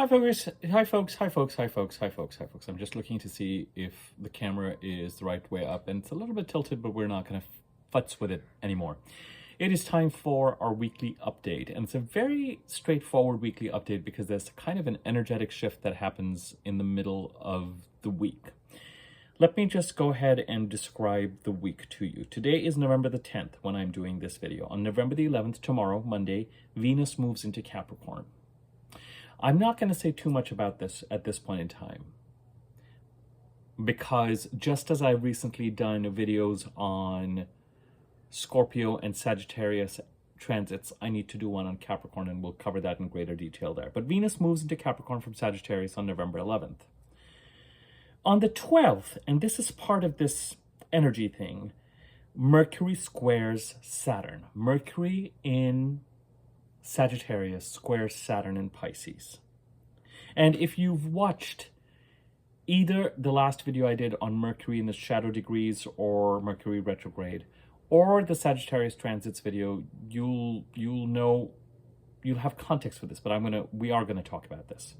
Hi folks, hi folks, hi folks, hi folks, hi folks, hi folks. I'm just looking to see if the camera is the right way up, and it's a little bit tilted, but we're not going to futz with it anymore. It is time for our weekly update, and it's a very straightforward weekly update because there's kind of an energetic shift that happens in the middle of the week. Let me just go ahead and describe the week to you. Today is November the 10th when I'm doing this video. On November the 11th, tomorrow, Monday, Venus moves into Capricorn. I'm not going to say too much about this at this point in time, because just as I've recently done videos on Scorpio and Sagittarius transits, I need to do one on Capricorn, and we'll cover that in greater detail there. But Venus moves into Capricorn from Sagittarius on November 11th. On the 12th, and this is part of this energy thing, Mercury squares Saturn. Mercury in Sagittarius squares Saturn in Pisces. And if you've watched either the last video I did on Mercury in the shadow degrees or Mercury retrograde, or the Sagittarius transits video, you'll know, you'll have context for this, but we are gonna talk about this.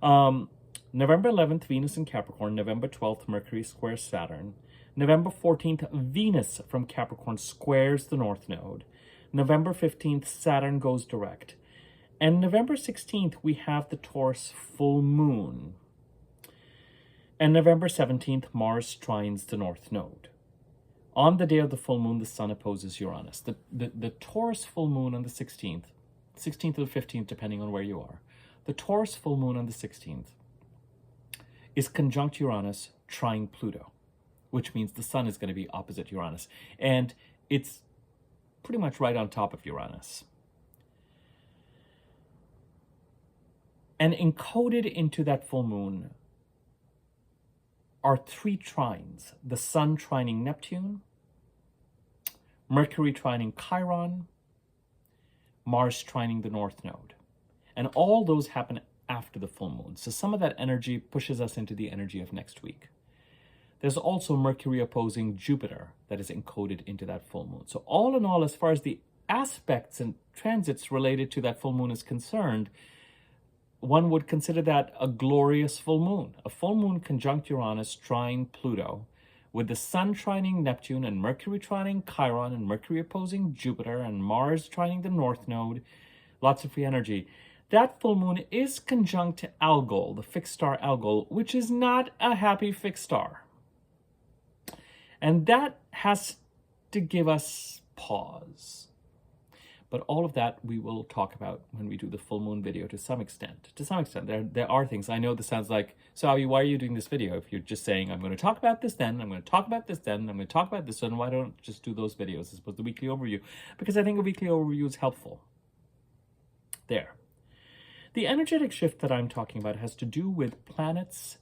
November 11th, Venus in Capricorn. November 12th, Mercury squares Saturn. November 14th, Venus from Capricorn squares the North Node. November 15th, Saturn goes direct. And November 16th, we have the Taurus full moon. And November 17th, Mars trines the North Node. On the day of the full moon, the Sun opposes Uranus. The Taurus full moon on the 16th or the 15th, depending on where you are. The Taurus full moon on the 16th is conjunct Uranus, trine Pluto, which means the Sun is going to be opposite Uranus. And it's pretty much right on top of Uranus. And encoded into that full moon are three trines: the Sun trining Neptune, Mercury trining Chiron, Mars trining the North Node. And all those happen after the full moon. So some of that energy pushes us into the energy of next week. There's also Mercury opposing Jupiter that is encoded into that full moon. So all in all, as far as the aspects and transits related to that full moon is concerned, one would consider that a glorious full moon. A full moon conjunct Uranus trine Pluto, with the Sun trining Neptune and Mercury trining Chiron and Mercury opposing Jupiter and Mars trining the North Node. Lots of free energy. That full moon is conjunct Algol, the fixed star Algol, which is not a happy fixed star. And that has to give us pause. But all of that we will talk about when we do the full moon video to some extent. To some extent, there are things. I know this sounds like, so Avi, why are you doing this video? If you're just saying, I'm going to talk about this then, I'm going to talk about this then, I'm going to talk about this then, why don't I just do those videos as opposed to the weekly overview? Because I think a weekly overview is helpful. There. The energetic shift that I'm talking about has to do with planets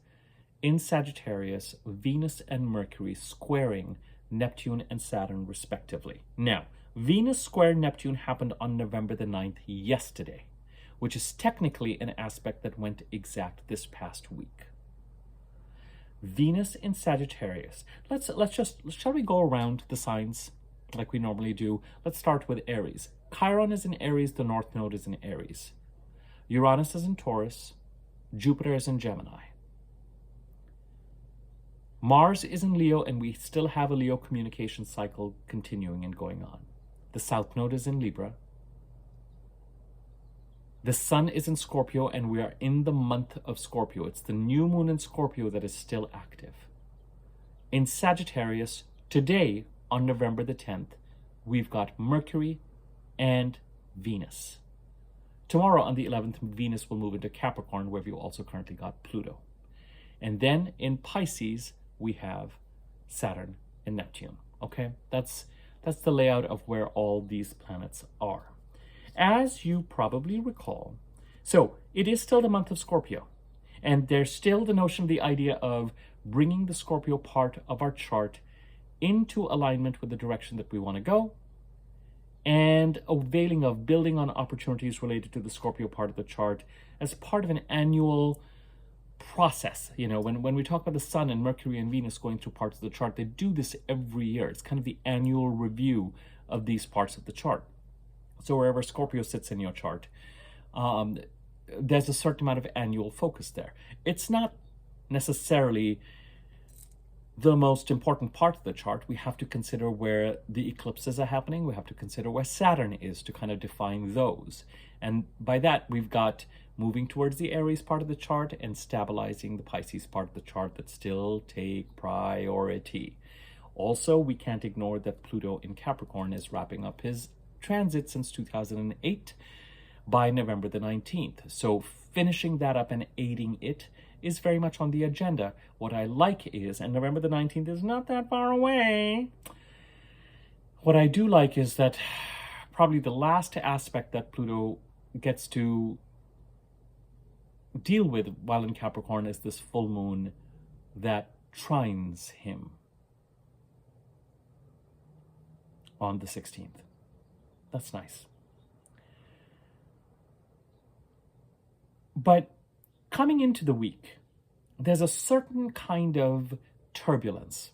in Sagittarius, Venus and Mercury squaring Neptune and Saturn respectively. Now, Venus square Neptune happened on November the 9th yesterday, which is technically an aspect that went exact this past week. Venus in Sagittarius. Shall we go around the signs like we normally do? Let's start with Aries. Chiron is in Aries, the North Node is in Aries. Uranus is in Taurus, Jupiter is in Gemini. Mars is in Leo, and we still have a Leo communication cycle continuing and going on. The South Node is in Libra. The Sun is in Scorpio, and we are in the month of Scorpio. It's the new moon in Scorpio that is still active. In Sagittarius, today, on November the 10th, we've got Mercury and Venus. Tomorrow on the 11th, Venus will move into Capricorn, where we've also currently got Pluto. And then in Pisces, we have Saturn and Neptune. Okay, that's the layout of where all these planets are. As you probably recall, so it is still the month of Scorpio. And there's still the notion, the idea of bringing the Scorpio part of our chart into alignment with the direction that we want to go, and availing of building on opportunities related to the Scorpio part of the chart as part of an annual process. You know, when we talk about the Sun and Mercury and Venus going through parts of the chart, they do this every year. It's kind of the annual review of these parts of the chart. So wherever Scorpio sits in your chart, there's a certain amount of annual focus there. It's not necessarily the most important part of the chart. We have to consider where the eclipses are happening. We have to consider where Saturn is to kind of define those. And by that, we've got moving towards the Aries part of the chart and stabilizing the Pisces part of the chart that still take priority. Also, we can't ignore that Pluto in Capricorn is wrapping up his transit since 2008 by November the 19th. So finishing that up and aiding it is very much on the agenda. What I like is, and November the 19th is not that far away, what I do like is that probably the last aspect that Pluto gets to deal with while in Capricorn is this full moon that trines him on the 16th. That's nice. But coming into the week, there's a certain kind of turbulence.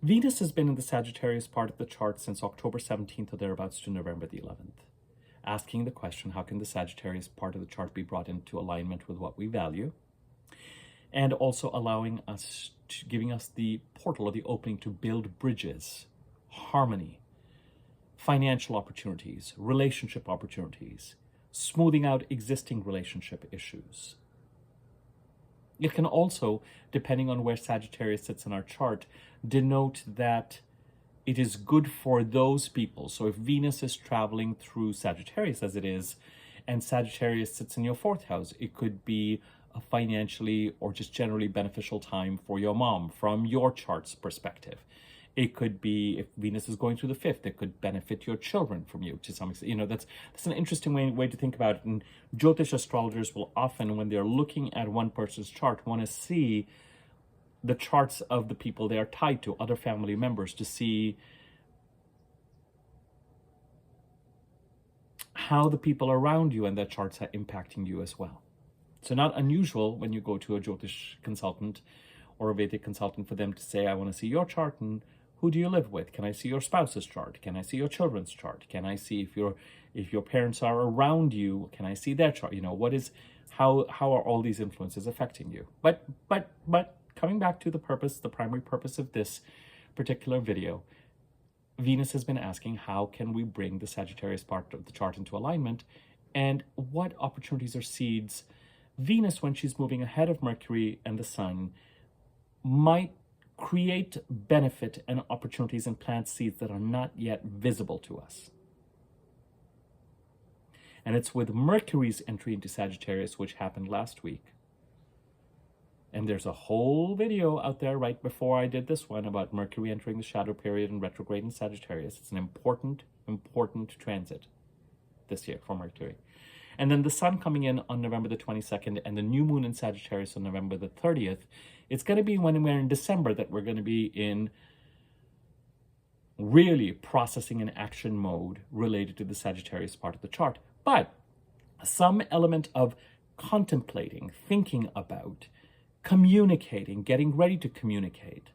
Venus has been in the Sagittarius part of the chart since October 17th or thereabouts to November the 11th, asking the question, how can the Sagittarius part of the chart be brought into alignment with what we value? And also allowing us, giving us the portal or the opening to build bridges, harmony, financial opportunities, relationship opportunities, smoothing out existing relationship issues. It can also, depending on where Sagittarius sits in our chart, denote that it is good for those people. So if Venus is traveling through Sagittarius as it is, and Sagittarius sits in your fourth house, it could be a financially or just generally beneficial time for your mom from your chart's perspective. It could be, if Venus is going through the fifth, it could benefit your children from you to some extent. You know, that's an interesting way to think about it. And Jyotish astrologers will often, when they're looking at one person's chart, want to see the charts of the people they are tied to, other family members, to see how the people around you and their charts are impacting you as well. So not unusual when you go to a Jyotish consultant or a Vedic consultant for them to say, I want to see your chart, and who do you live with? Can I see your spouse's chart? Can I see your children's chart? Can I see if your parents are around you? Can I see their chart? You know, how are all these influences affecting you? But coming back to the primary purpose of this particular video, Venus has been asking, how can we bring the Sagittarius part of the chart into alignment, and what opportunities or seeds Venus, when she's moving ahead of Mercury and the Sun, might create benefit and opportunities and plant seeds that are not yet visible to us. And it's with Mercury's entry into Sagittarius, which happened last week. And there's a whole video out there right before I did this one about Mercury entering the shadow period and retrograde in Sagittarius. It's an important transit this year for Mercury. And then the Sun coming in on November the 22nd and the new moon in Sagittarius on November the 30th. It's going to be when we're in December that we're going to be in really processing and action mode related to the Sagittarius part of the chart. But some element of contemplating, thinking about, communicating, getting ready to communicate,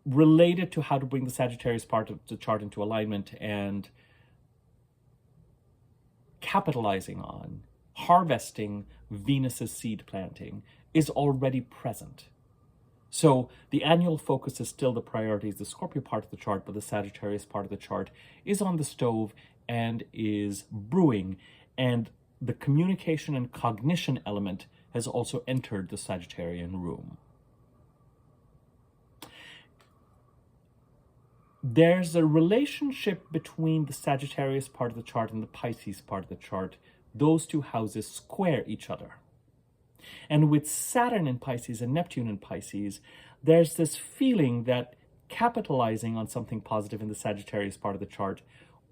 related to how to bring the Sagittarius part of the chart into alignment and capitalizing on, harvesting Venus's seed planting is already present. So the annual focus is still the priorities, the Scorpio part of the chart, but the Sagittarius part of the chart is on the stove and is brewing. And the communication and cognition element has also entered the Sagittarian room. There's a relationship between the Sagittarius part of the chart and the Pisces part of the chart. Those two houses square each other. And with Saturn in Pisces and Neptune in Pisces, there's this feeling that capitalizing on something positive in the Sagittarius part of the chart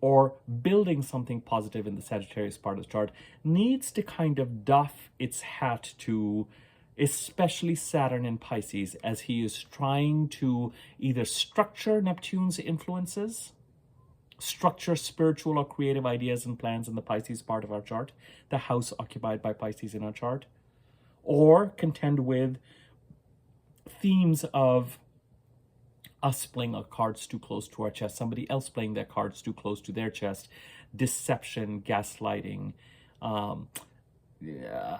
or building something positive in the Sagittarius part of the chart needs to kind of doff its hat to especially Saturn in Pisces, as he is trying to either structure Neptune's influences, structure spiritual or creative ideas and plans in the Pisces part of our chart, the house occupied by Pisces in our chart, or contend with themes of us playing our cards too close to our chest, somebody else playing their cards too close to their chest, deception, gaslighting, yeah,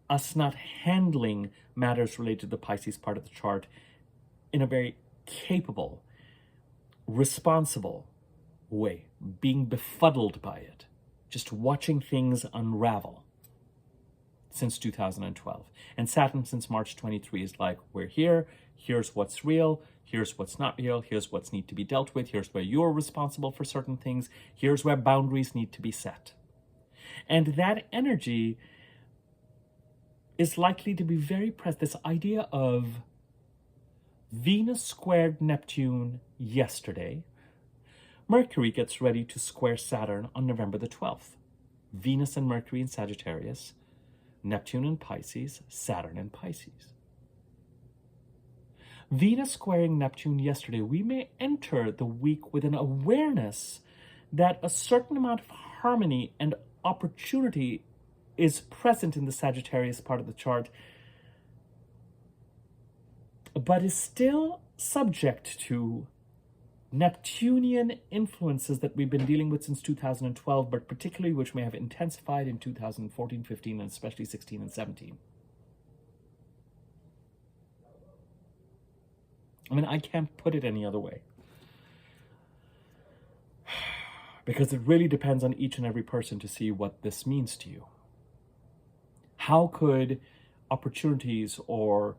us not handling matters related to the Pisces part of the chart in a very capable, responsible way, being befuddled by it, just watching things unravel since 2012. And Saturn since March 23 is like, we're here, here's what's real, here's what's not real, here's what's need to be dealt with, here's where you're responsible for certain things, here's where boundaries need to be set. And that energy is likely to be very present. This idea of Venus squared Neptune yesterday. Mercury gets ready to square Saturn on November the 12th. Venus and Mercury in Sagittarius, Neptune in Pisces, Saturn in Pisces. Venus squaring Neptune yesterday, we may enter the week with an awareness that a certain amount of harmony and opportunity is present in the Sagittarius part of the chart, but is still subject to Neptunian influences that we've been dealing with since 2012, but particularly which may have intensified in 2014, 15, and especially 16 and 17. I mean, I can't put it any other way. Because it really depends on each and every person to see what this means to you. How could opportunities or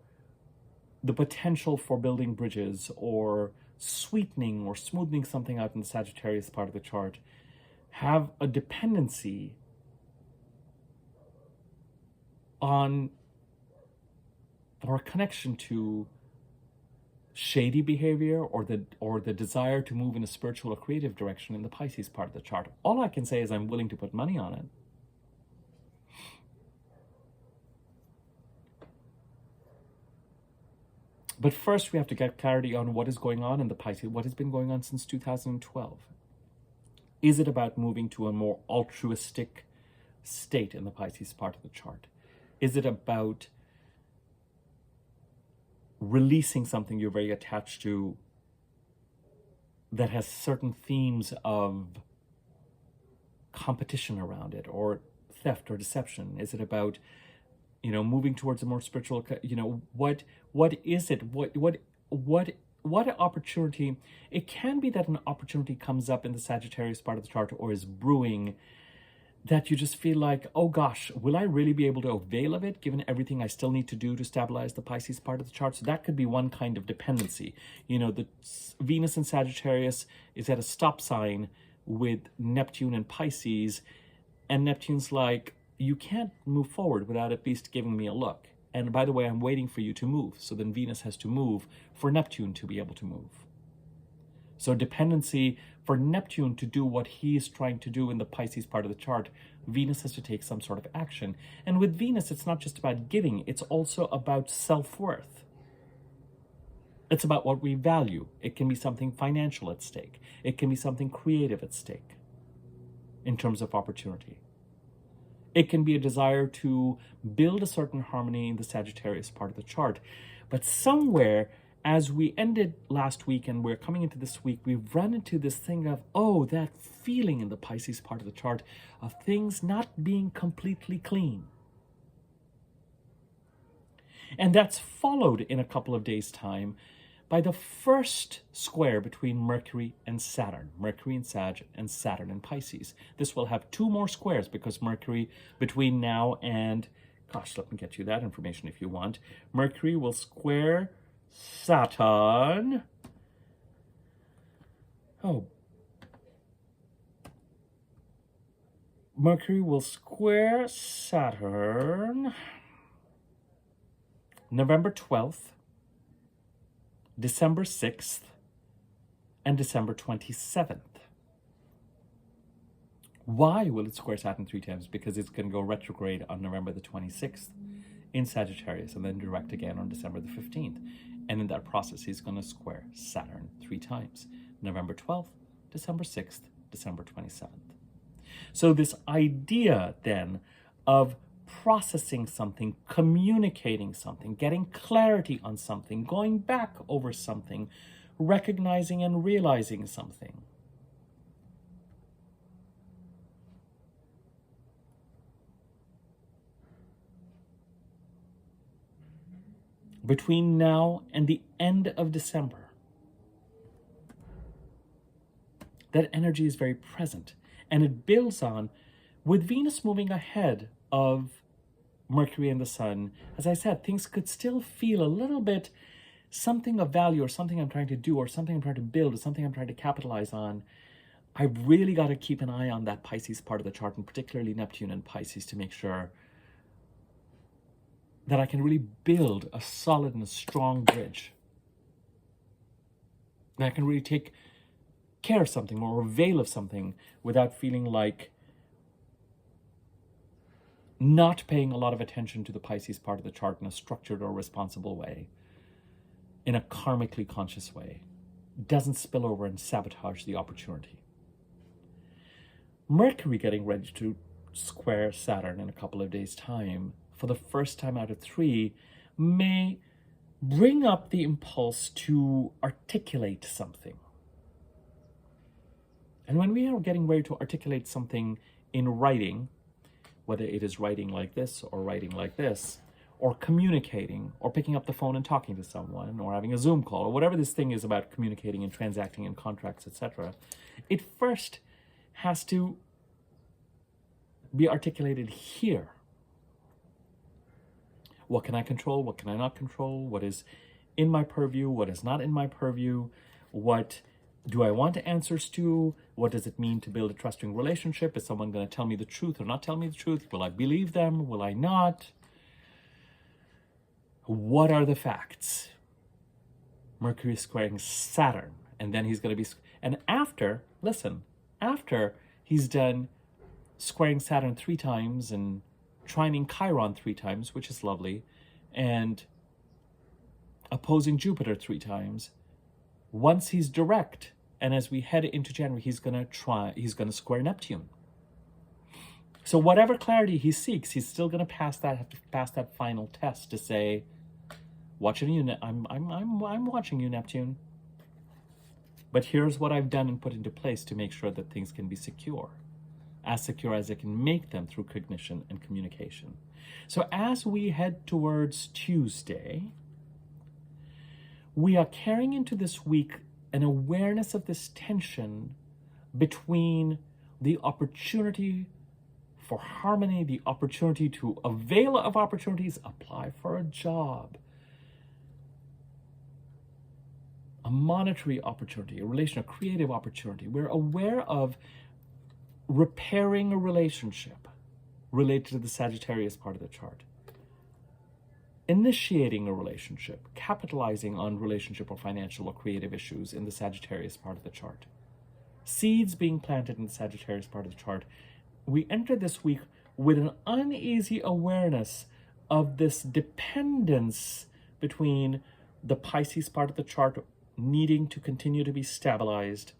the potential for building bridges or sweetening or smoothing something out in the Sagittarius part of the chart have a dependency on or a connection to shady behavior or the desire to move in a spiritual or creative direction in the Pisces part of the chart? All I can say is I'm willing to put money on it. But first, we have to get clarity on what is going on in the Pisces, what has been going on since 2012. Is it about moving to a more altruistic state in the Pisces part of the chart? Is it about releasing something you're very attached to that has certain themes of competition around it, or theft or deception? Is it about moving towards a more spiritual, what is it? What opportunity? It can be that an opportunity comes up in the Sagittarius part of the chart or is brewing that you just feel like, oh gosh, will I really be able to avail of it given everything I still need to do to stabilize the Pisces part of the chart? So that could be one kind of dependency. The Venus in Sagittarius is at a stop sign with Neptune and Pisces, and Neptune's like, you can't move forward without at least giving me a look. And by the way, I'm waiting for you to move. So then Venus has to move for Neptune to be able to move. So dependency for Neptune to do what he's trying to do in the Pisces part of the chart, Venus has to take some sort of action. And with Venus, it's not just about giving, it's also about self-worth. It's about what we value. It can be something financial at stake. It can be something creative at stake in terms of opportunity. It can be a desire to build a certain harmony in the Sagittarius part of the chart. But somewhere, as we ended last week and we're coming into this week, we've run into this thing of, that feeling in the Pisces part of the chart of things not being completely clean. And that's followed in a couple of days' time by the first square between Mercury and Saturn, Mercury in Sag and Saturn in Pisces. This will have two more squares because Mercury between now and, let me get you that information if you want. Mercury will square Saturn. Mercury will square Saturn November 12th, December 6th, and December 27th. Why will it square Saturn 3 times? Because it's going to go retrograde on November the 26th in Sagittarius and then direct again on December the 15th. And in that process, he's going to square Saturn 3 times. November 12th, December 6th, December 27th. So this idea then of processing something, communicating something, getting clarity on something, going back over something, recognizing and realizing something. between now and the end of December. That energy is very present, and it builds on with Venus moving ahead of Mercury and the Sun. As I said, things could still feel a little bit something of value, or something I'm trying to do, or something I'm trying to build, or something I'm trying to capitalize on. I've really got to keep an eye on that Pisces part of the chart, and particularly Neptune and Pisces, to make sure that I can really build a solid and a strong bridge. That I can really take care of something or avail of something without feeling like not paying a lot of attention to the Pisces part of the chart in a structured or responsible way, in a karmically conscious way. Doesn't spill over and sabotage the opportunity. Mercury getting ready to square Saturn in a couple of days' time, for the first time out of 3, may bring up the impulse to articulate something. And when we are getting ready to articulate something in writing, whether it is writing like this or writing like this, or communicating, or picking up the phone and talking to someone, or having a Zoom call, or whatever this thing is about communicating and transacting in contracts, etc., it first has to be articulated here. What can I control? What can I not control? What is in my purview? What is not in my purview? What do I want answers to? What does it mean to build a trusting relationship? Is someone going to tell me the truth or not tell me the truth? Will I believe them? Will I not? What are the facts? Mercury is squaring Saturn, and then he's going to be, and after he's done squaring Saturn 3 times and trining Chiron 3 times, which is lovely, and opposing Jupiter 3 times, once he's direct, and as we head into January, he's going to square Neptune. So whatever clarity he seeks, he's still going to pass that final test to say, watching you, I'm watching you, Neptune. But here's what I've done and put into place to make sure that things can be secure as I can make them through cognition and communication. So as we head towards Tuesday, we are carrying into this week an awareness of this tension between the opportunity for harmony, the opportunity to avail of opportunities, apply for a job, a monetary opportunity, a relational, creative opportunity. We're aware of repairing a relationship related to the Sagittarius part of the chart, initiating a relationship, capitalizing on relationship or financial or creative issues in the Sagittarius part of the chart, seeds being planted in the Sagittarius part of the chart. We enter this week with an uneasy awareness of this dependence between the Pisces part of the chart needing to continue to be stabilized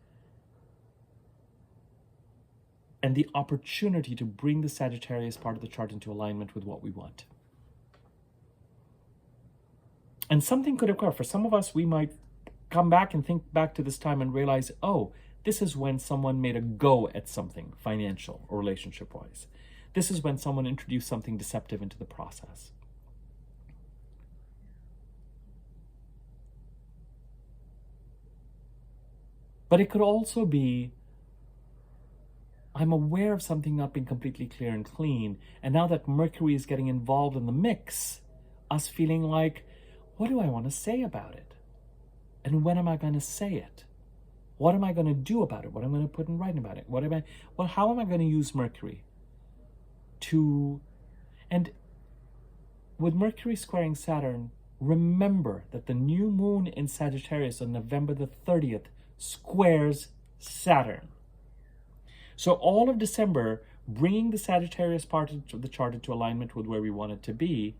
and the opportunity to bring the Sagittarius part of the chart into alignment with what we want. And something could occur. For some of us, we might come back and think back to this time and realize, oh, this is when someone made a go at something financial or relationship-wise. This is when someone introduced something deceptive into the process. But it could also be, I'm aware of something not being completely clear and clean, and now that Mercury is getting involved in the mix, us feeling like, what do I want to say about it? And when am I going to say it? What am I going to do about it? What am I going to put in writing about it? How am I going to use Mercury to, and with Mercury squaring Saturn, remember that the new moon in Sagittarius on November the 30th squares Saturn. So all of December, bringing the Sagittarius part of the chart into alignment with where we want it to be,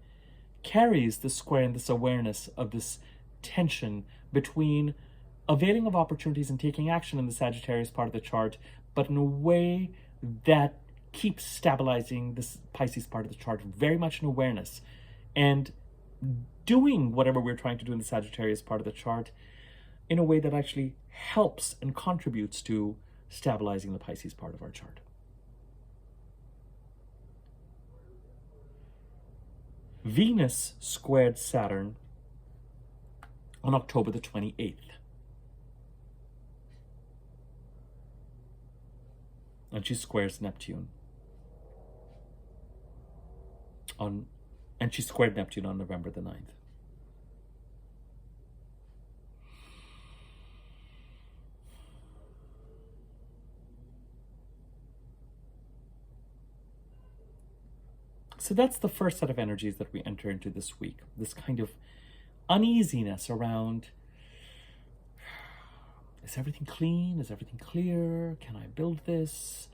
carries the square and this awareness of this tension between availing of opportunities and taking action in the Sagittarius part of the chart, but in a way that keeps stabilizing this Pisces part of the chart, very much in awareness, and doing whatever we're trying to do in the Sagittarius part of the chart in a way that actually helps and contributes to stabilizing the Pisces part of our chart. Venus squared Saturn on October the 28th. And she squares Neptune and she squared Neptune on November the 9th. So that's the first set of energies that we enter into this week. This kind of uneasiness around, is everything clean? Is everything clear? Can I build this?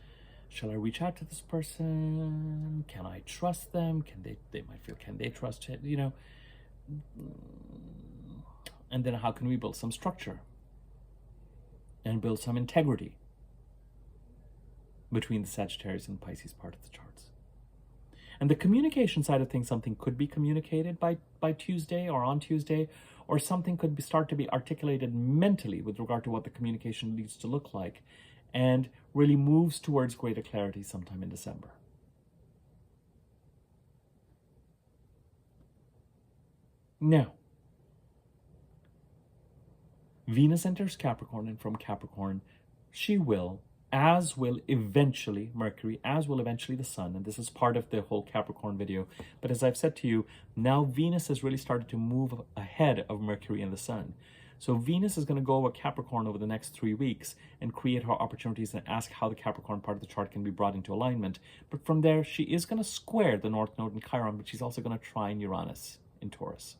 Shall I reach out to this person? Can I trust them? They might feel, can they trust it? You know, and then how can we build some structure and build some integrity between the Sagittarius and Pisces part of the charts? And the communication side of things, something could be communicated by Tuesday or on Tuesday, or something could start to be articulated mentally with regard to what the communication needs to look like, and really moves towards greater clarity sometime in December. Now, Venus enters Capricorn, and from Capricorn, she will, as will eventually Mercury, as will eventually the Sun, and this is part of the whole Capricorn video. But as I've said to you, now Venus has really started to move ahead of Mercury and the Sun. So Venus is going to go over Capricorn over the next 3 weeks and create her opportunities and ask how the Capricorn part of the chart can be brought into alignment. But from there, she is going to square the North Node in Chiron, but she's also going to trine Uranus in Taurus.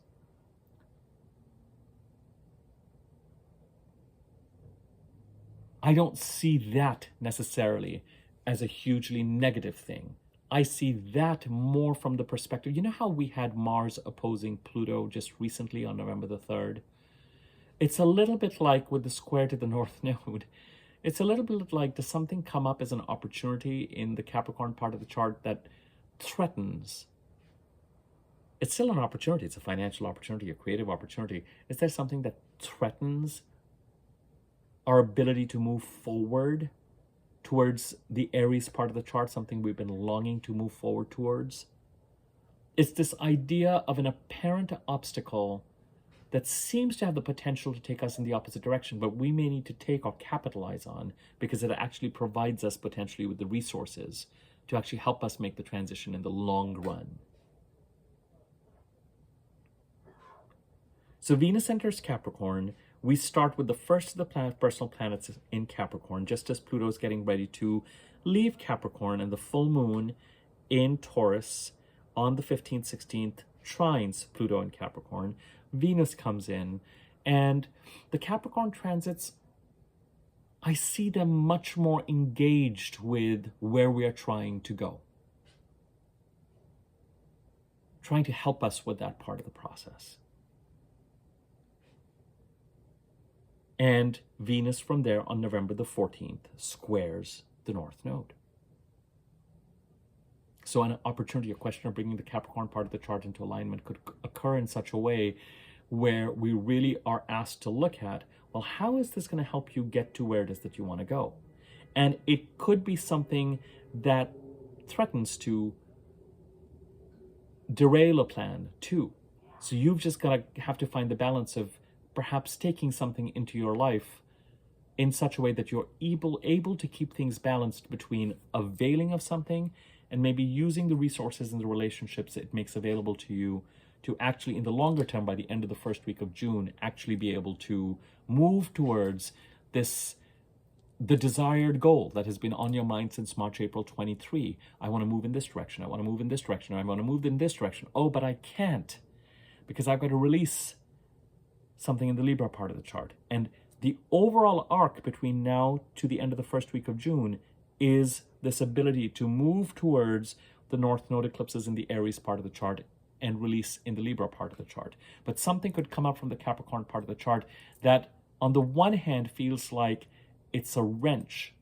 I don't see that necessarily as a hugely negative thing. I see that more from the perspective, you know how we had Mars opposing Pluto just recently on November the 3rd? It's a little bit like with the square to the North Node. It's a little bit like, does something come up as an opportunity in the Capricorn part of the chart that threatens? It's still an opportunity. It's a financial opportunity, a creative opportunity. Is there something that threatens our ability to move forward towards the Aries part of the chart, something we've been longing to move forward towards? It's this idea of an apparent obstacle that seems to have the potential to take us in the opposite direction, but we may need to take or capitalize on because it actually provides us potentially with the resources to actually help us make the transition in the long run. So Venus enters Capricorn. We start with the first of the personal planets in Capricorn, just as Pluto is getting ready to leave Capricorn, and the full moon in Taurus on the 15th, 16th trines Pluto in Capricorn. Venus comes in, and the Capricorn transits, I see them much more engaged with where we are trying to go, trying to help us with that part of the process. And Venus from there on November the 14th squares the North Node. So an opportunity, a question of bringing the Capricorn part of the chart into alignment could occur in such a way where we really are asked to look at, well, how is this going to help you get to where it is that you want to go? And it could be something that threatens to derail a plan too. So you've just got to have to find the balance of perhaps taking something into your life in such a way that you're able to keep things balanced between availing of something and maybe using the resources and the relationships it makes available to you to actually, in the longer term, by the end of the first week of June, actually be able to move towards the desired goal that has been on your mind since March, April 23. I want to move in this direction. I want to move in this direction. I want to move in this direction. Oh, but I can't because I've got to release something in the Libra part of the chart. And the overall arc between now to the end of the first week of June is this ability to move towards the North Node eclipses in the Aries part of the chart and release in the Libra part of the chart. But something could come up from the Capricorn part of the chart that on the one hand feels like it's a wrench,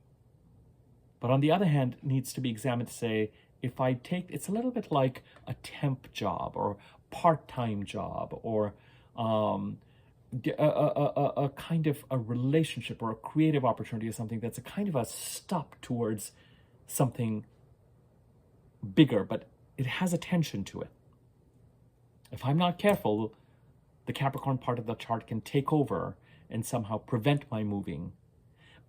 but on the other hand needs to be examined to say, if I take, it's a little bit like a temp job or part-time job or a kind of a relationship or a creative opportunity or something that's a kind of a stop towards something bigger, but it has a tension to it. If I'm not careful, The Capricorn part of the chart can take over and somehow prevent my moving.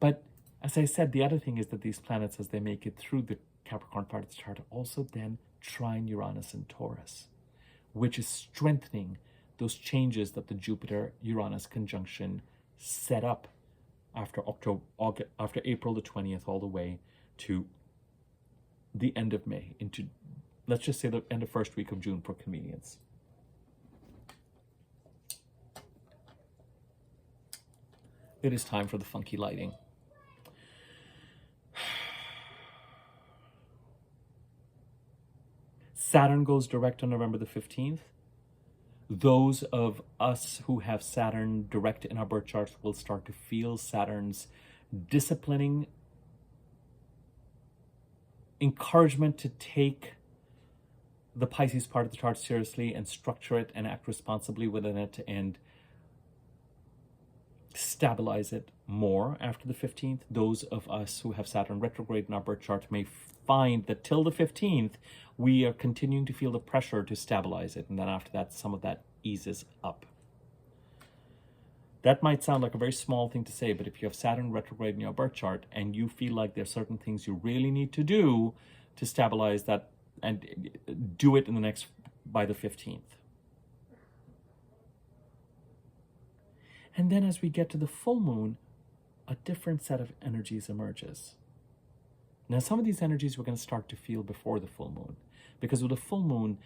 But as I said, the other thing is that these planets, as they make it through the Capricorn part of the chart, also then trine Uranus and Taurus, which is strengthening those changes that the Jupiter-Uranus conjunction set up after April the 20th all the way to the end of May, into, let's just say, the end of first week of June for convenience. It is time for the funky lighting. Saturn goes direct on November the 15th. Those of us who have Saturn direct in our birth charts will start to feel Saturn's disciplining encouragement to take the Pisces part of the chart seriously and structure it and act responsibly within it and stabilize it more after the 15th. Those of us who have Saturn retrograde in our birth chart may find that till the 15th, we are continuing to feel the pressure to stabilize it. And then after that, some of that eases up. That might sound like a very small thing to say, but if you have Saturn retrograde in your birth chart and you feel like there's certain things you really need to do to stabilize that, and do it in the next, by the 15th. And then as we get to the full moon, a different set of energies emerges. Now, some of these energies we're going to start to feel before the full moon, because with the full moon,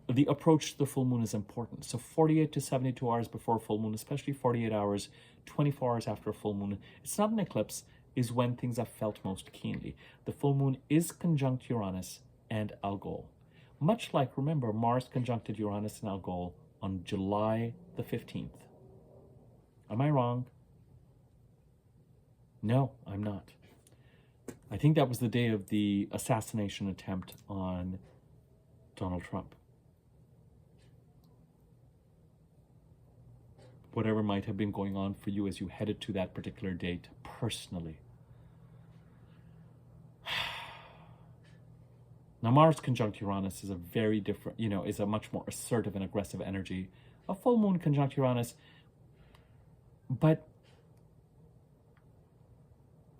the approach to the full moon is important. So 48 to 72 hours before full moon, especially 48 hours, 24 hours after a full moon, it's not an eclipse, is when things are felt most keenly. The full moon is conjunct Uranus and Algol. Much like, remember, Mars conjuncted Uranus and Algol on July the 15th. Am I wrong? No, I'm not. I think that was the day of the assassination attempt on Donald Trump. Whatever might have been going on for you as you headed to that particular date personally. Now, Mars conjunct Uranus is a very different, is a much more assertive and aggressive energy. A full moon conjunct Uranus, but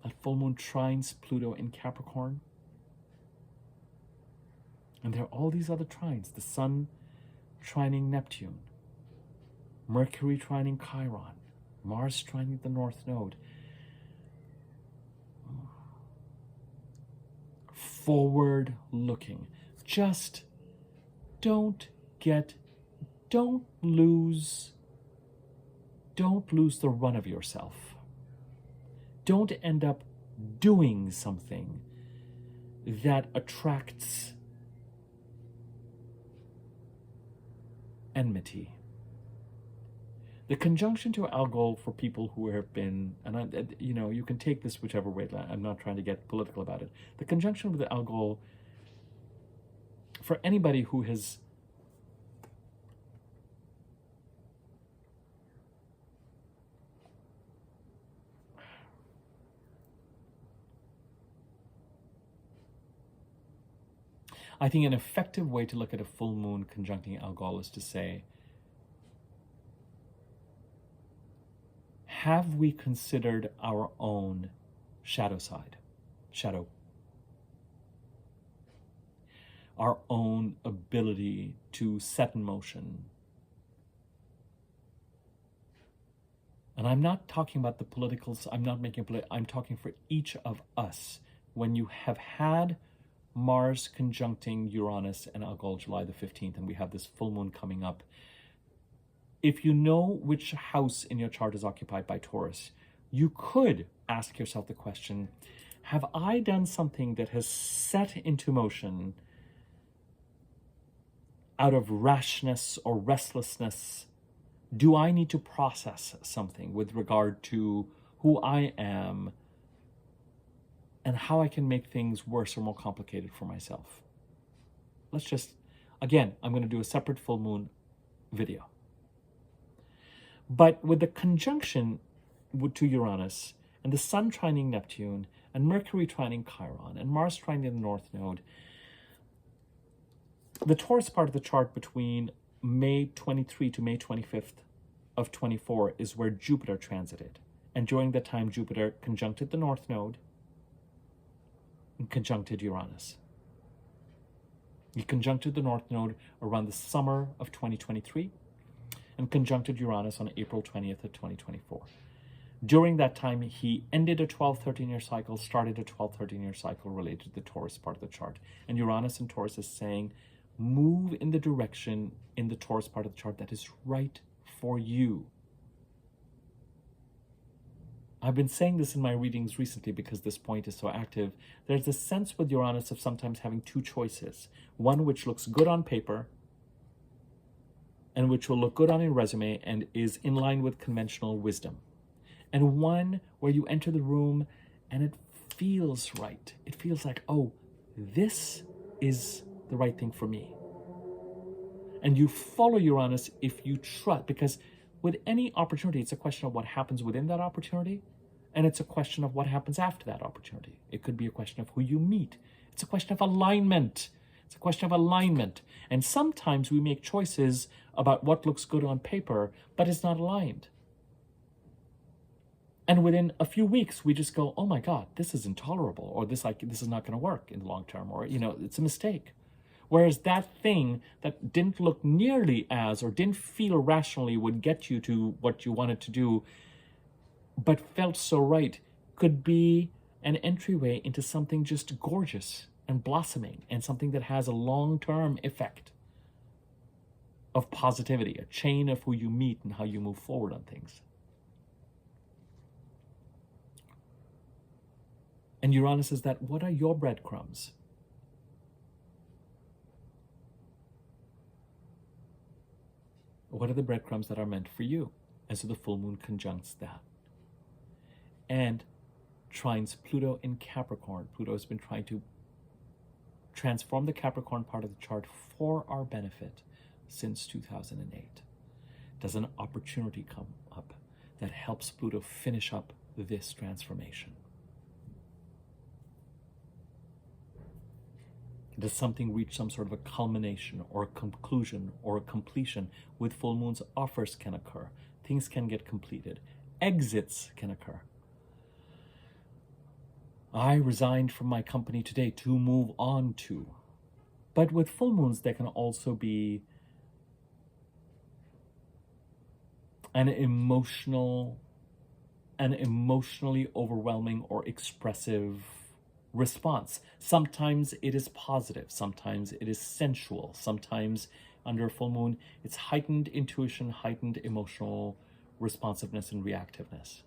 that full moon trines Pluto in Capricorn. And there are all these other trines. The Sun trining Neptune. Mercury trining Chiron. Mars trining the North Node. Forward looking. Just don't lose the run of yourself. Don't end up doing something that attracts enmity. The conjunction to Algol for people who have been, and you can take this whichever way, I'm not trying to get political about it. The conjunction with the Algol, for anybody who has I think an effective way to look at a full moon conjuncting Algol is to say, have we considered our own shadow side? Our own ability to set in motion. And I'm not talking about the politicals, I'm talking for each of us. When you have had Mars conjuncting Uranus and Algol July the 15th, and we have this full moon coming up, if you know which house in your chart is occupied by Taurus, you could ask yourself the question, have I done something that has set into motion out of rashness or restlessness? Do I need to process something with regard to who I am and how I can make things worse or more complicated for myself? Let's just, again, I'm going to do a separate full moon video. But with the conjunction to Uranus and the Sun trining Neptune and Mercury trining Chiron and Mars trining the North Node, the Taurus part of the chart between May 23 to May 25th of 24 is where Jupiter transited. And during that time, Jupiter conjuncted the North Node and conjuncted Uranus. He conjuncted the North Node around the summer of 2023 and conjuncted Uranus on April 20th of 2024. During that time, he ended a 12-13-year cycle, started a 12-13-year cycle related to the Taurus part of the chart. And Uranus in Taurus is saying, move in the direction in the Taurus part of the chart that is right for you. I've been saying this in my readings recently because this point is so active. There's a sense with Uranus of sometimes having two choices. One which looks good on paper and which will look good on your resume and is in line with conventional wisdom. And one where you enter the room and it feels right. It feels like, oh, this is the right thing for me. And you follow Uranus if you trust, because with any opportunity, it's a question of what happens within that opportunity, and it's a question of what happens after that opportunity. It could be a question of who you meet. It's a question of alignment. It's a question of alignment. And sometimes we make choices about what looks good on paper, but it's not aligned. And within a few weeks, we just go, oh my God, this is intolerable, or this is not going to work in the long term, or, it's a mistake. Whereas that thing that didn't look nearly as, or didn't feel rationally would get you to what you wanted to do, but felt so right, could be an entryway into something just gorgeous and blossoming, and something that has a long-term effect of positivity, a chain of who you meet and how you move forward on things. And Uranus is that, what are your breadcrumbs? What are the breadcrumbs that are meant for you? And so the full moon conjuncts that. And trines Pluto in Capricorn. Pluto has been trying to transform the Capricorn part of the chart for our benefit since 2008. Does an opportunity come up that helps Pluto finish up this transformation? Does something reach some sort of a culmination or a conclusion or a completion? With full moons, offers can occur. Things can get completed. Exits can occur. I resigned from my company today to move on to. But with full moons, there can also be an emotionally overwhelming or expressive response. Sometimes it is positive, sometimes it is sensual, sometimes under a full moon it's heightened intuition, heightened emotional responsiveness and reactiveness.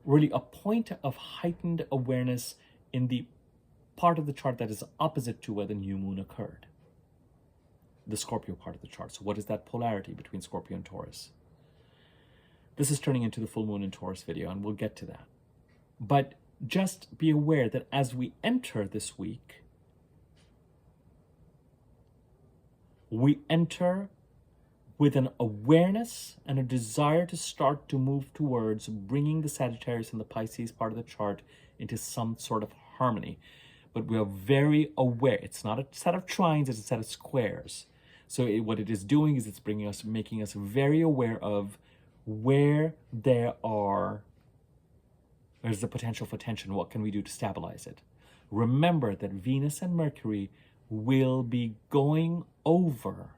Really a point of heightened awareness in the part of the chart that is opposite to where the new moon occurred, the Scorpio part of the chart. So what is that polarity between Scorpio and Taurus? This is turning into the full moon in Taurus video, and we'll get to that. But just be aware that as we enter this week, we enter with an awareness and a desire to start to move towards bringing the Sagittarius and the Pisces part of the chart into some sort of harmony. But we are very aware. It's not a set of trines, it's a set of squares. So what it is doing is it's making us very aware of where there's the potential for tension. What can we do to stabilize it? Remember that Venus and Mercury will be going over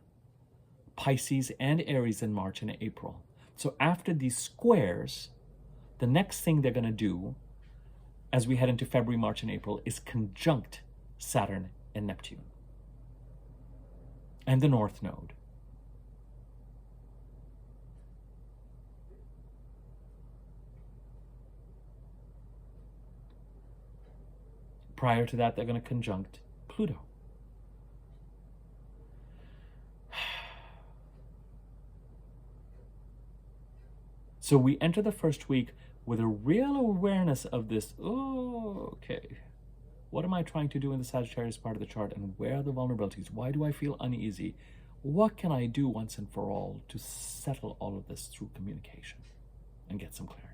Pisces and Aries in March and April. So after these squares, the next thing they're going to do as we head into February, March, and April is conjunct Saturn and Neptune and the North Node. Prior to that, they're going to conjunct Pluto. So we enter the first week with a real awareness of this. Oh, okay. What am I trying to do in the Sagittarius part of the chart, and where are the vulnerabilities? Why do I feel uneasy? What can I do once and for all to settle all of this through communication and get some clarity?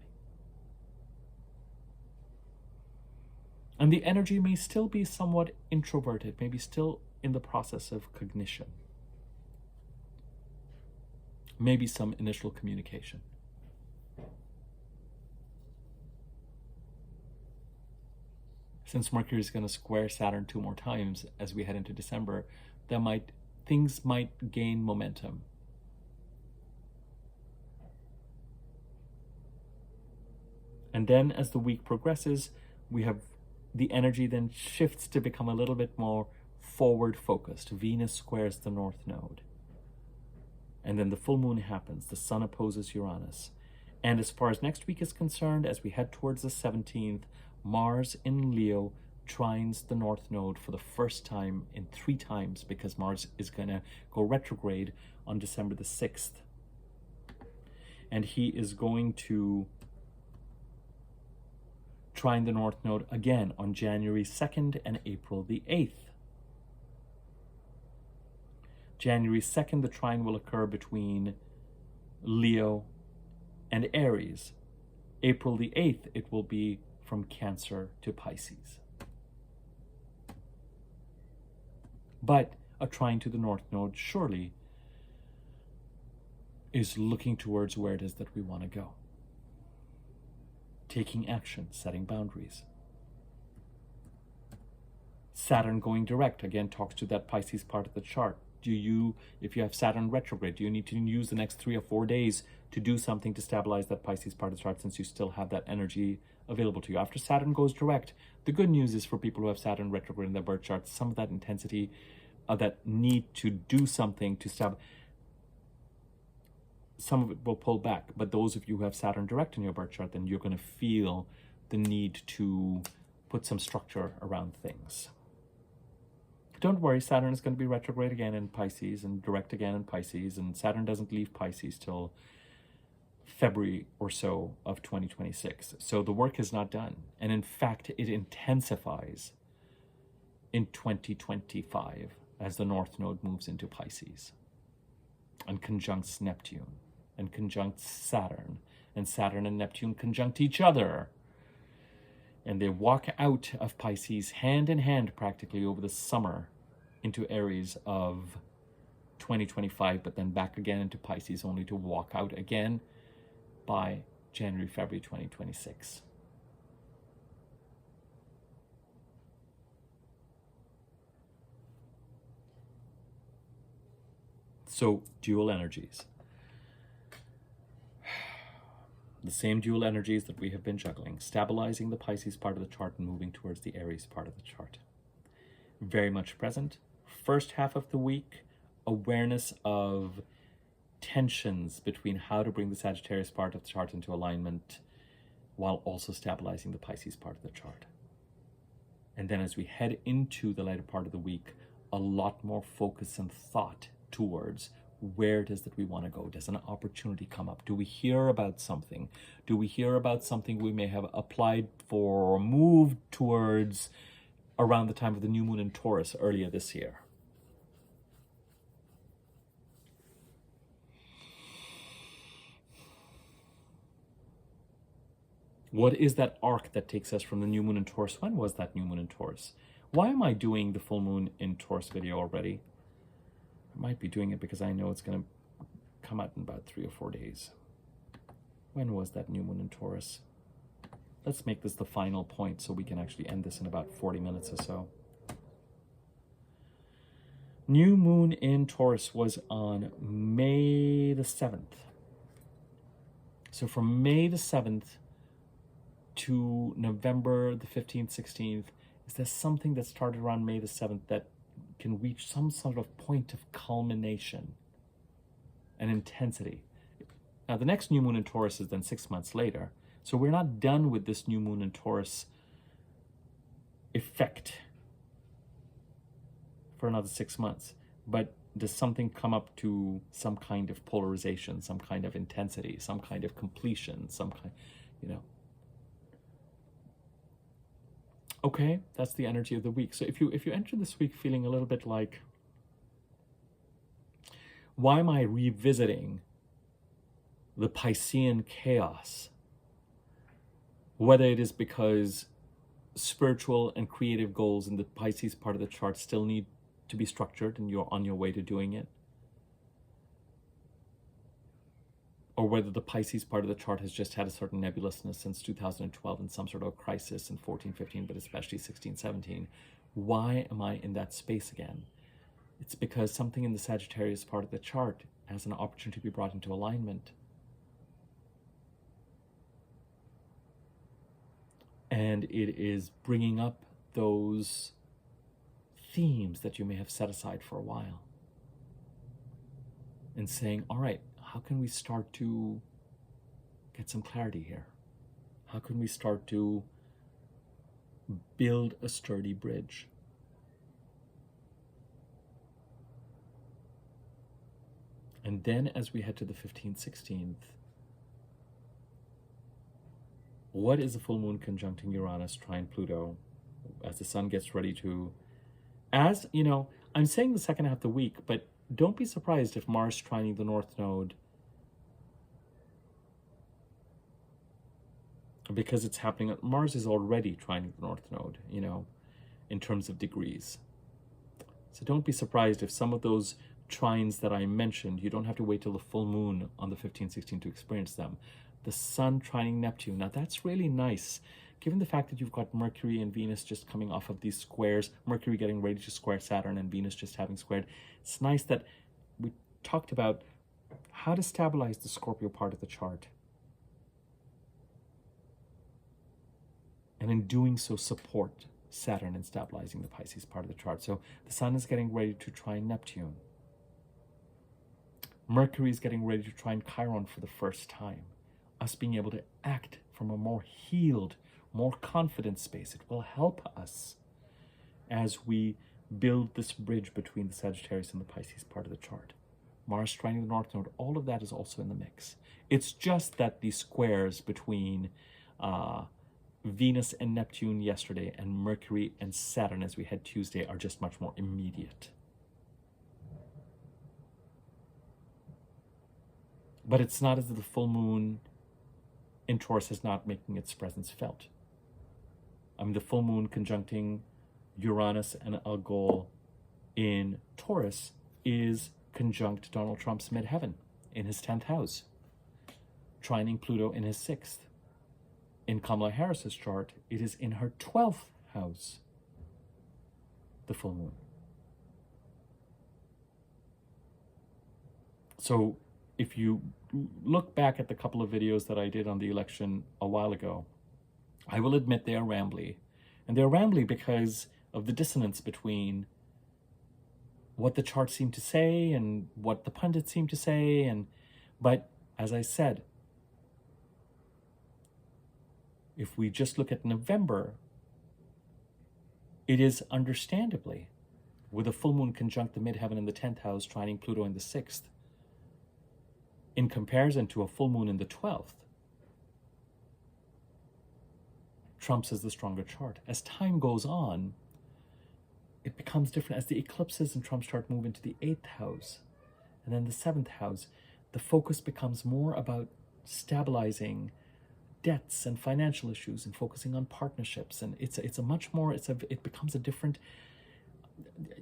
And the energy may still be somewhat introverted, maybe still in the process of cognition. maybe some initial communication. Since Mercury is going to square Saturn 2 more times as we head into December, things might gain momentum. And then as the week progresses, we have the energy then shifts to become a little bit more forward focused. Venus squares the North Node. And then the full moon happens. The sun opposes Uranus. And as far as next week is concerned, as we head towards the 17th, Mars in Leo trines the North Node for the first time in 3 times, because Mars is going to go retrograde on December the 6th. And he is going to trine the North Node again on January 2nd and April the 8th. January 2nd, the trine will occur between Leo and Aries. April the 8th, it will be from Cancer to Pisces. But a trine to the North Node surely is looking towards where it is that we want to go. Taking action, setting boundaries. Saturn going direct, again, talks to that Pisces part of the chart. If you have Saturn retrograde, do you need to use the next 3 or 4 days to do something to stabilize that Pisces part of the chart, since you still have that energy available to you? After Saturn goes direct, the good news is for people who have Saturn retrograde in their birth chart, some of that intensity, that need to do something to stabilize, some of it will pull back. But those of you who have Saturn direct in your birth chart, then you're going to feel the need to put some structure around things. Don't worry, Saturn is going to be retrograde again in Pisces and direct again in Pisces, and Saturn doesn't leave Pisces till February or so of 2026. So the work is not done. And in fact, it intensifies in 2025 as the North Node moves into Pisces and conjuncts Neptune and conjuncts Saturn, and Saturn and Neptune conjunct each other. And they walk out of Pisces hand in hand practically over the summer into Aries of 2025, but then back again into Pisces, only to walk out again by January, February 2026. So, dual energies. The same dual energies that we have been juggling, stabilizing the Pisces part of the chart and moving towards the Aries part of the chart. Very much present. First half of the week, awareness of tensions between how to bring the Sagittarius part of the chart into alignment while also stabilizing the Pisces part of the chart. And then as we head into the later part of the week, a lot more focus and thought towards where it is that we want to go. Does an opportunity come up? Do we hear about something? Do we hear about something we may have applied for or moved towards around the time of the new moon in Taurus earlier this year? What is that arc that takes us from the new moon in Taurus? When was that new moon in Taurus? Why am I doing the full moon in Taurus video already? I might be doing it because I know it's going to come out in about 3 or 4 days. When was that new moon in Taurus? Let's make this the final point so we can actually end this in about 40 minutes or so. New moon in Taurus was on May the 7th. So from May the 7th to November the 15th, 16th, is there something that started around May the 7th that can reach some sort of point of culmination and intensity? Now, the next new moon in Taurus is then 6 months later. So we're not done with this new moon in Taurus effect for another 6 months. But does something come up to some kind of polarization, some kind of intensity, some kind of completion, some kind, Okay, that's the energy of the week. So if you enter this week feeling a little bit like, why am I revisiting the Piscean chaos? Whether it is because spiritual and creative goals in the Pisces part of the chart still need to be structured and you're on your way to doing it. or whether the Pisces part of the chart has just had a certain nebulousness since 2012 and some sort of crisis in 14, 15, but especially 16, 17. Why am I in that space again? It's because something in the Sagittarius part of the chart has an opportunity to be brought into alignment. And it is bringing up those themes that you may have set aside for a while. And saying, all right, how can we start to get some clarity here? How can we start to build a sturdy bridge? And then as we head to the 15th, 16th, what is a full moon conjuncting Uranus, trine Pluto, as the sun gets ready to, as, you know, I'm saying the second half of the week, but don't be surprised if Mars trining the North Node, because it's happening, Mars is already trining the North Node, you know, in terms of degrees. So don't be surprised if some of those trines that I mentioned, you don't have to wait till the full moon on the 15th, 16th to experience them. The sun trining Neptune, now that's really nice. Given the fact that you've got Mercury and Venus just coming off of these squares, Mercury getting ready to square Saturn and Venus just having squared, it's nice that we talked about how to stabilize the Scorpio part of the chart. And in doing so, support Saturn in stabilizing the Pisces part of the chart. So the sun is getting ready to trine Neptune. Mercury is getting ready to trine Chiron for the first time. Us being able to act from a more healed, more confident space. It will help us as we build this bridge between the Sagittarius and the Pisces part of the chart. Mars trining the North Node, all of that is also in the mix. It's just that the squares between Venus and Neptune yesterday and Mercury and Saturn as we head Tuesday are just much more immediate. But it's not as if the full moon in Taurus is not making its presence felt. I mean, the full moon conjuncting Uranus and Algol in Taurus is conjunct Donald Trump's midheaven in his 10th house, trining Pluto in his 6th. In Kamala Harris's chart, it is in her 12th house, the full moon. So if you look back at the couple of videos that I did on the election a while ago, I will admit they are rambly. And they're rambly because of the dissonance between what the charts seem to say and what the pundits seem to say. But as I said, if we just look at November, it is understandably, with a full moon conjunct the midheaven in the 10th house, trining Pluto in the 6th, in comparison to a full moon in the 12th, Trump's is the stronger chart. As time goes on, it becomes different. As the eclipses in Trump's chart move into the 8th house and then the 7th house, the focus becomes more about stabilizing debts and financial issues and focusing on partnerships. And it becomes a different,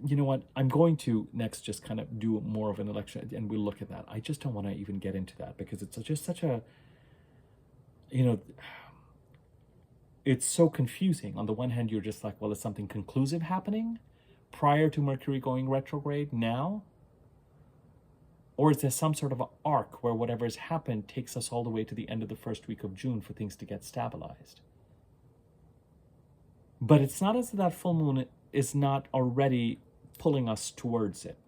you know what, I'm going to next just kind of do more of an election and we'll look at that. I just don't want to even get into that because it's just such a, you know, it's so confusing. On the one hand, you're just like, well, is something conclusive happening prior to Mercury going retrograde now? Or is there some sort of an arc where whatever has happened takes us all the way to the end of the first week of June for things to get stabilized? But it's not as if that full moon is not already pulling us towards it.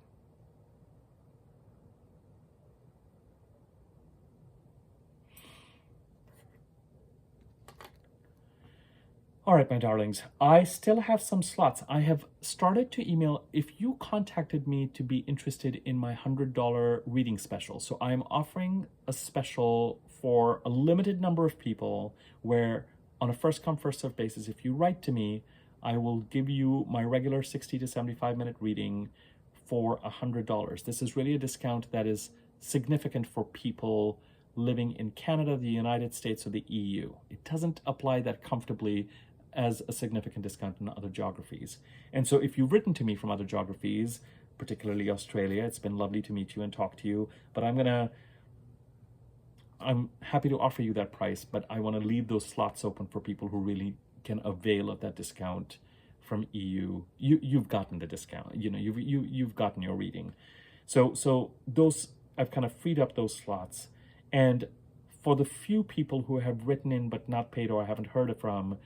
All right, my darlings, I still have some slots. I have started to email if you contacted me to be interested in my $100 reading special. So I'm offering a special for a limited number of people where on a first come, first served basis, if you write to me, I will give you my regular 60 to 75 minute reading for $100. This is really a discount that is significant for people living in Canada, the United States, or the EU. It doesn't apply that comfortably as a significant discount in other geographies. And so if you've written to me from other geographies, particularly Australia, it's been lovely to meet you and talk to you, but I'm gonna I'm happy to offer you that price, but I want to leave those slots open for people who really can avail of that discount from EU. You've gotten the discount. You know, you've gotten your reading. So those, I've kind of freed up those slots. And for the few people who have written in but not paid or I haven't heard from,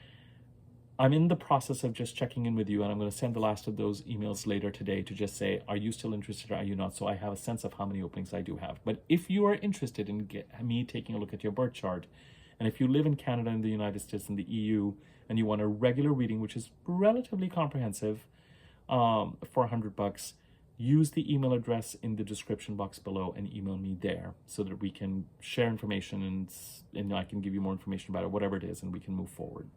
I'm in the process of just checking in with you, and I'm going to send the last of those emails later today to just say, are you still interested or are you not? So I have a sense of how many openings I do have. But if you are interested in me taking a look at your birth chart, and if you live in Canada and the United States and the EU, and you want a regular reading, which is relatively comprehensive, for $100, use the email address in the description box below and email me there so that we can share information and I can give you more information about it, whatever it is, and we can move forward.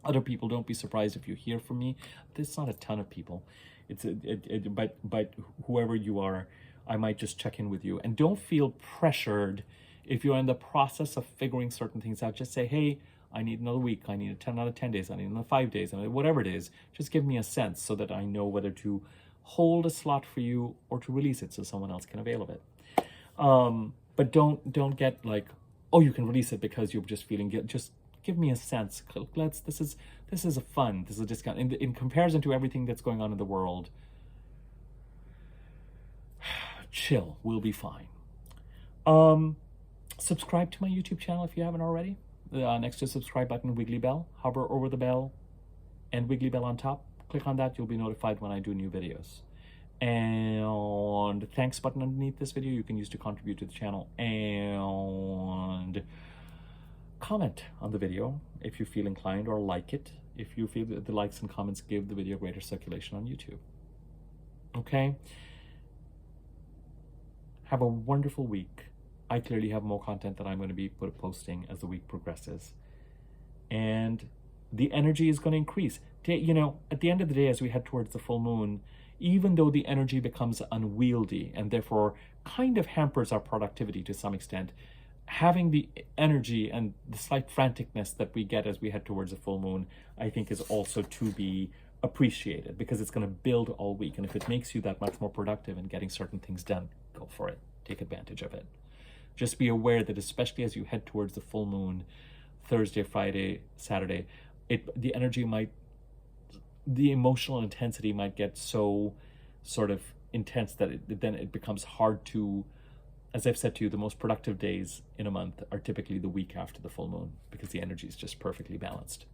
Other people, don't be surprised if you hear from me. There's not a ton of people. But whoever you are, I might just check in with you. And don't feel pressured if you're in the process of figuring certain things out. Just say, hey, I need another week. I need another 10 days. I need another 5 days. I mean, whatever it is, just give me a sense so that I know whether to hold a slot for you or to release it so someone else can avail of it. But don't get like, oh, you can release it because you're just feeling guilt. Just give me a sense. This is a fun. This is a discount in comparison to everything that's going on in the world. Chill. We'll be fine. Subscribe to my YouTube channel if you haven't already. Next to the subscribe button, wiggly bell. Hover over the bell and wiggly bell on top. Click on that. You'll be notified when I do new videos. And thanks button underneath this video you can use to contribute to the channel. And comment on the video if you feel inclined, or like it if you feel that the likes and comments give the video greater circulation on YouTube. Okay? Have a wonderful week. I clearly have more content that I'm going to be posting as the week progresses. And the energy is going to increase. You know, at the end of the day, as we head towards the full moon, even though the energy becomes unwieldy and therefore kind of hampers our productivity to some extent, having the energy and the slight franticness that we get as we head towards the full moon, I think is also to be appreciated, because it's going to build all week. And if it makes you that much more productive in getting certain things done, go for it. Take advantage of it. Just be aware that especially as you head towards the full moon, Thursday, Friday, Saturday, the energy might, the emotional intensity might get so sort of intense that then it becomes hard to, as I've said to you, the most productive days in a month are typically the week after the full moon, because the energy is just perfectly balanced.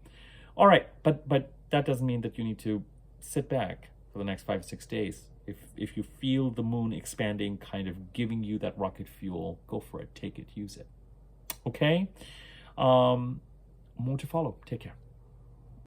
All right, but that doesn't mean that you need to sit back for the next 5 or 6 days. If you feel the moon expanding, kind of giving you that rocket fuel, go for it. Take it, use it. Okay? More to follow. Take care.